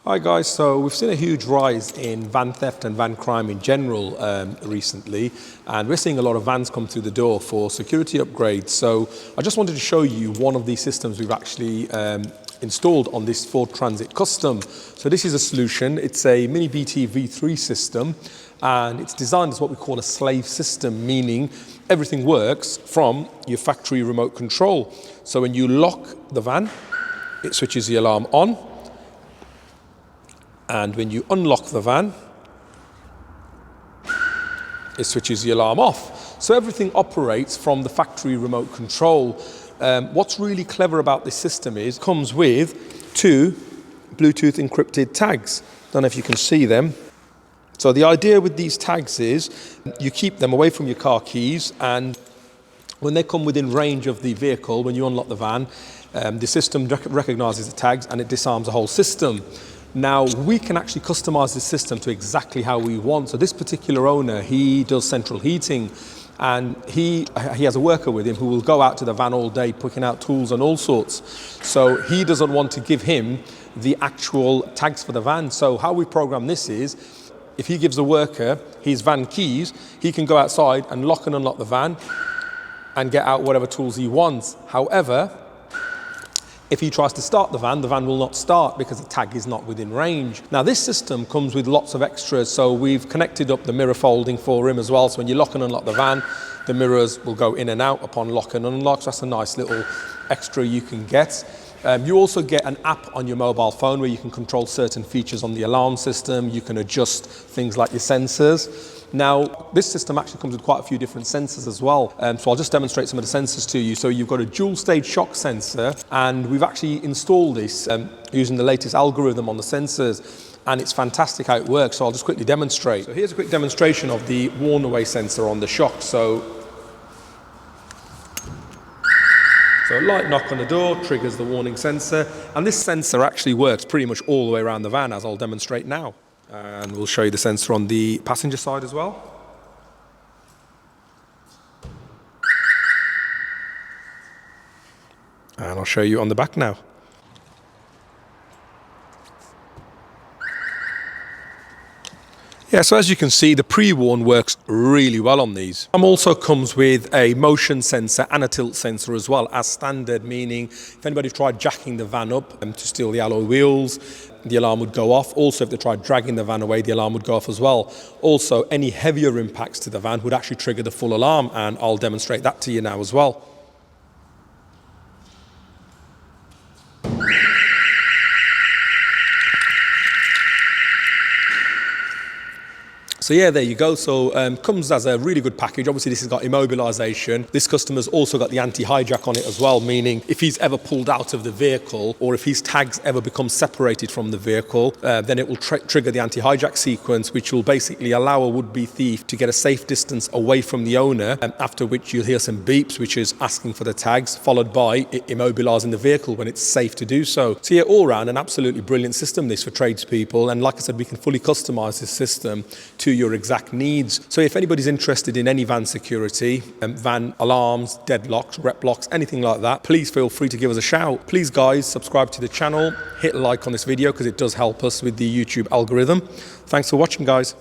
Hi guys, so we've seen a huge rise in van theft and van crime in general recently, and we're seeing a lot of vans come through the door for security upgrades. So I just wanted to show you one of these systems we've actually installed on this Ford Transit Custom. So this is a solution. It's a Mini BT V3 system, and it's designed as what we call a slave system, meaning everything works from your factory remote control. So when you lock the van, it switches the alarm on. And when you unlock the van, it switches the alarm off. So everything operates from the factory remote control. What's really clever about this system is it comes with two Bluetooth encrypted tags. Don't know if you can see them. So the idea with these tags is you keep them away from your car keys, and when they come within range of the vehicle, when you unlock the van, the system recognizes the tags and it disarms the whole system. Now, we can actually customize this system to exactly how we want. So this particular owner, he does central heating, and he has a worker with him who will go out to the van all day picking out tools and all sorts. So he doesn't want to give him the actual tags for the van. So how we program this is, if he gives the worker his van keys, he can go outside and lock and unlock the van and get out whatever tools he wants. However, if he tries to start the van will not start because the tag is not within range. Now this system comes with lots of extras, so we've connected up the mirror folding for him as well, so when you lock and unlock the van, the mirrors will go in and out upon lock and unlock. So that's a nice little extra you can get. You also get an app on your mobile phone where you can control certain features on the alarm system. You can adjust things like your sensors. Now, this system actually comes with quite a few different sensors as well. So I'll just demonstrate some of the sensors to you. So you've got a dual stage shock sensor, and we've actually installed this using the latest algorithm on the sensors, and it's fantastic how it works. So I'll just quickly demonstrate. So here's a quick demonstration of the warn away sensor on the shock. So a light knock on the door triggers the warning sensor, and this sensor actually works pretty much all the way around the van, as I'll demonstrate now. And we'll show you the sensor on the passenger side as well. And I'll show you on the back now. Yeah, so as you can see, the pre-warn works really well on these. Also comes with a motion sensor and a tilt sensor as well as standard, meaning if anybody tried jacking the van up to steal the alloy wheels, the alarm would go off. Also, if they tried dragging the van away, the alarm would go off as well. Also, any heavier impacts to the van would actually trigger the full alarm, and I'll demonstrate that to you now as well. So yeah, there you go. So comes as a really good package. Obviously this has got immobilisation. This customer's also got the anti-hijack on it as well, meaning if he's ever pulled out of the vehicle or if his tags ever become separated from the vehicle, then it will trigger the anti-hijack sequence, which will basically allow a would-be thief to get a safe distance away from the owner, after which you'll hear some beeps, which is asking for the tags, followed by it immobilising the vehicle when it's safe to do so. So yeah, all round an absolutely brilliant system this for tradespeople, and like I said, we can fully customise this system to your exact needs. So if anybody's interested in any van security, van alarms, deadlocks, rep locks, anything like that, please feel free to give us a shout. Please guys, subscribe to the channel, hit like on this video because it does help us with the YouTube algorithm. Thanks for watching guys.